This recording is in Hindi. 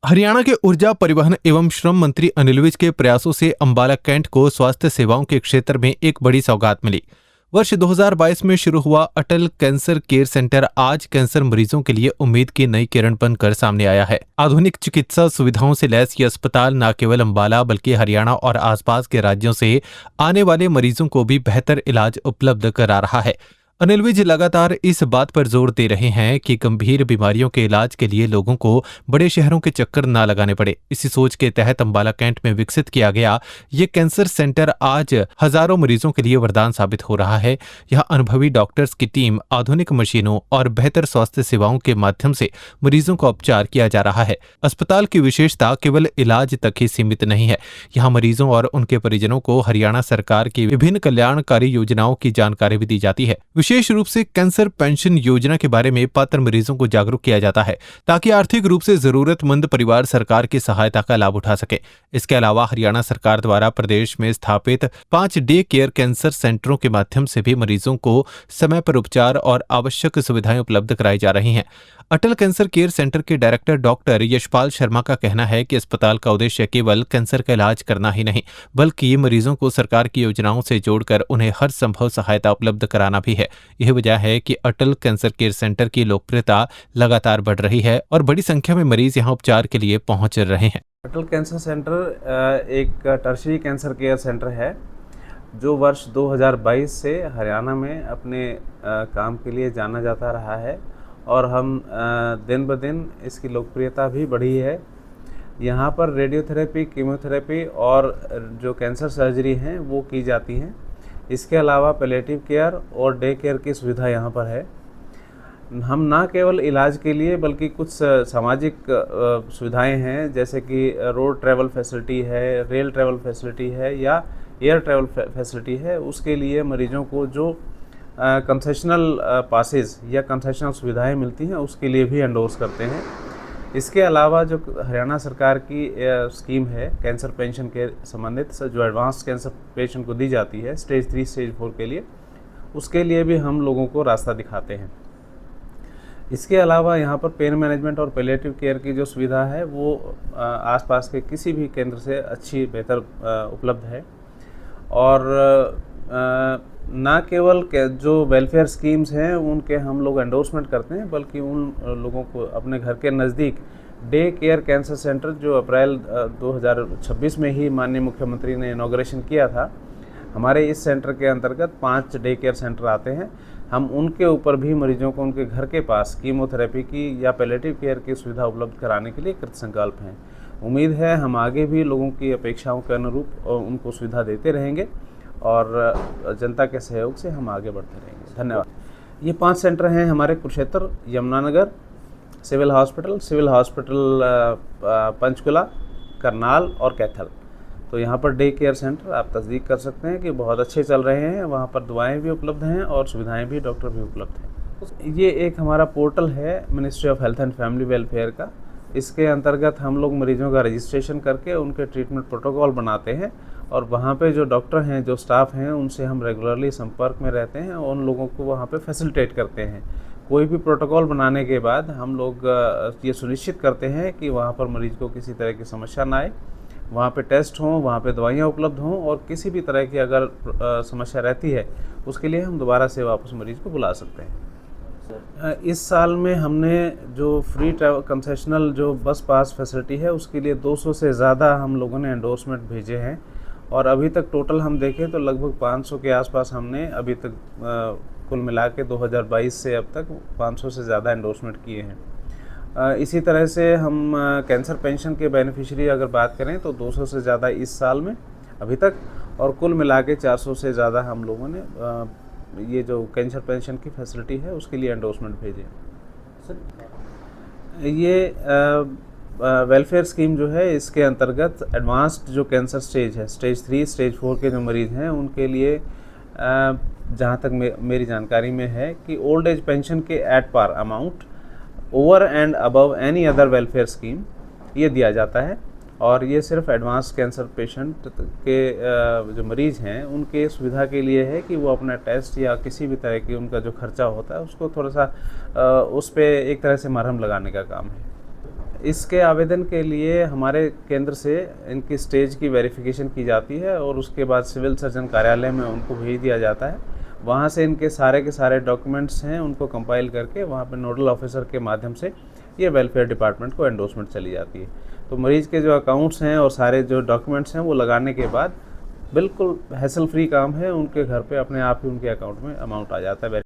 हरियाणा के ऊर्जा परिवहन एवं श्रम मंत्री अनिल विज के प्रयासों से अंबाला कैंट को स्वास्थ्य सेवाओं के क्षेत्र में एक बड़ी सौगात मिली। वर्ष 2022 में शुरू हुआ अटल कैंसर केयर सेंटर आज कैंसर मरीजों के लिए उम्मीद की नई किरण बनकर सामने आया है। आधुनिक चिकित्सा सुविधाओं से लैस ये अस्पताल न केवल अंबाला बल्कि हरियाणा और आसपास के राज्यों से आने वाले मरीजों को भी बेहतर इलाज उपलब्ध करा रहा है। अनिल विज लगातार इस बात पर जोर दे रहे हैं कि गंभीर बीमारियों के इलाज के लिए लोगों को बड़े शहरों के चक्कर न लगाने पड़े। इसी सोच के तहत अंबाला कैंट में विकसित किया गया ये कैंसर सेंटर आज हजारों मरीजों के लिए वरदान साबित हो रहा है। यहाँ अनुभवी डॉक्टर्स की टीम, आधुनिक मशीनों और बेहतर स्वास्थ्य सेवाओं के माध्यम से मरीजों का उपचार किया जा रहा है। अस्पताल की विशेषता केवल इलाज तक ही सीमित नहीं है। यहाँ मरीजों और उनके परिजनों को हरियाणा सरकार की विभिन्न कल्याणकारी योजनाओं की जानकारी भी दी जाती है। विशेष रूप से कैंसर पेंशन योजना के बारे में पात्र मरीजों को जागरूक किया जाता है ताकि आर्थिक रूप से जरूरतमंद परिवार सरकार की सहायता का लाभ उठा सके। इसके अलावा हरियाणा सरकार द्वारा प्रदेश में स्थापित 5 डे केयर कैंसर सेंटरों के माध्यम से भी मरीजों को समय पर उपचार और आवश्यक सुविधाएं उपलब्ध कराई जा रही हैं। अटल कैंसर केयर सेंटर के डायरेक्टर डॉक्टर यशपाल शर्मा का कहना है कि अस्पताल का उद्देश्य केवल कैंसर का इलाज करना ही नहीं बल्कि मरीजों को सरकार की योजनाओं से जोड़कर उन्हें हर संभव सहायता उपलब्ध कराना भी है। यह वजह है कि अटल कैंसर केयर सेंटर की लोकप्रियता लगातार बढ़ रही है और बड़ी संख्या में मरीज यहां उपचार के लिए पहुंच रहे हैं। अटल कैंसर सेंटर एक टर्शियरी कैंसर केयर सेंटर है जो वर्ष 2022 से हरियाणा में अपने काम के लिए जाना जाता रहा है और हम दिन ब दिन इसकी लोकप्रियता भी बढ़ी है। यहाँ पर रेडियोथेरेपी, कीमोथेरेपी और जो कैंसर सर्जरी हैं वो की जाती हैं। इसके अलावा पैलिएटिव केयर और डे केयर की सुविधा यहाँ पर है। हम ना केवल इलाज के लिए बल्कि कुछ सामाजिक सुविधाएं हैं जैसे कि रोड ट्रैवल फैसिलिटी है, रेल ट्रैवल फैसिलिटी है या एयर ट्रैवल फैसिलिटी है, उसके लिए मरीजों को जो कंसेशनल पासेस या कंसेशनल सुविधाएं मिलती हैं उसके लिए भी एंडोर्स करते हैं। इसके अलावा जो हरियाणा सरकार की स्कीम है कैंसर पेंशन के संबंधित जो एडवांस कैंसर पेशेंट को दी जाती है स्टेज 3 स्टेज 4 के लिए, उसके लिए भी हम लोगों को रास्ता दिखाते हैं। इसके अलावा यहाँ पर पेन मैनेजमेंट और पैलिएटिव केयर की जो सुविधा है वो आसपास के किसी भी केंद्र से अच्छी बेहतर उपलब्ध है। और ना केवल जो वेलफेयर स्कीम्स हैं उनके हम लोग एंडोर्समेंट करते हैं बल्कि उन लोगों को अपने घर के नज़दीक डे केयर कैंसर सेंटर जो अप्रैल 2026 में ही माननीय मुख्यमंत्री ने इनॉग्रेशन किया था, हमारे इस सेंटर के अंतर्गत 5 डे केयर सेंटर आते हैं। हम उनके ऊपर भी मरीजों को उनके घर के पास कीमोथेरेपी की या पैलिएटिव केयर की सुविधा उपलब्ध कराने के लिए कृतसंकल्प हैं। उम्मीद है हम आगे भी लोगों की अपेक्षाओं के अनुरूप उनको सुविधा देते रहेंगे और जनता के सहयोग से हम आगे बढ़ते रहेंगे। धन्यवाद। ये 5 सेंटर हैं हमारे कुरुक्षेत्र, यमुनानगर, सिविल हॉस्पिटल पंचकुला, करनाल और कैथल। तो यहाँ पर डे केयर सेंटर आप तस्दीक कर सकते हैं कि बहुत अच्छे चल रहे हैं। वहाँ पर दवाएं भी उपलब्ध हैं और सुविधाएं भी, डॉक्टर भी उपलब्ध हैं। ये एक हमारा पोर्टल है ministry of health and family welfare का। इसके अंतर्गत हम लोग मरीजों का रजिस्ट्रेशन करके उनके ट्रीटमेंट प्रोटोकॉल बनाते हैं और वहाँ पे जो डॉक्टर हैं, जो स्टाफ हैं, उनसे हम रेगुलरली संपर्क में रहते हैं और उन लोगों को वहाँ पे फैसिलिटेट करते हैं। कोई भी प्रोटोकॉल बनाने के बाद हम लोग ये सुनिश्चित करते हैं कि वहाँ पर मरीज को किसी तरह की समस्या ना आए, वहाँ पे टेस्ट हों, वहाँ पे दवाइयाँ उपलब्ध हों और किसी भी तरह की अगर समस्या रहती है उसके लिए हम दोबारा से वापस मरीज को बुला सकते हैं। इस साल में हमने जो फ्री ट्रैवल कंसेशनल जो बस पास फैसिलिटी है उसके लिए 200 से ज़्यादा हम लोगों ने एंडोर्समेंट भेजे हैं और अभी तक टोटल हम देखें तो लगभग 500 के आसपास हमने अभी तक कुल मिला के 2022 से अब तक 500 से ज़्यादा एंडोर्समेंट किए हैं। इसी तरह से हम कैंसर पेंशन के बेनिफिशियरी अगर बात करें तो 200 से ज़्यादा इस साल में अभी तक और कुल मिला के 400 से ज़्यादा हम लोगों ने ये जो कैंसर पेंशन की फैसिलिटी है उसके लिए एंडोर्समेंट भेजे। ये वेलफेयर स्कीम जो है इसके अंतर्गत एडवांस्ड जो कैंसर स्टेज है स्टेज 3 स्टेज 4 के जो मरीज़ हैं उनके लिए जहाँ तक मेरी जानकारी में है कि ओल्ड एज पेंशन के at par amount over and above any other welfare scheme ये दिया जाता है और ये सिर्फ एडवांस कैंसर पेशेंट के जो मरीज़ हैं उनके सुविधा के लिए है कि वो अपना टेस्ट या किसी भी तरह की उनका जो खर्चा होता है उसको थोड़ा सा उस पर एक तरह से मरहम लगाने का काम है। इसके आवेदन के लिए हमारे केंद्र से इनकी स्टेज की वेरिफिकेशन की जाती है और उसके बाद सिविल सर्जन कार्यालय में उनको भेज दिया जाता है। वहाँ से इनके सारे के सारे डॉक्यूमेंट्स हैं उनको कंपाइल करके वहाँ पे नोडल ऑफिसर के माध्यम से ये वेलफेयर डिपार्टमेंट को एंडोर्समेंट चली जाती है। तो मरीज़ के जो अकाउंट्स हैं और सारे जो डॉक्यूमेंट्स हैं वो लगाने के बाद बिल्कुल हैसल फ्री काम है, उनके घर पे अपने आप ही उनके अकाउंट में अमाउंट आ जाता है।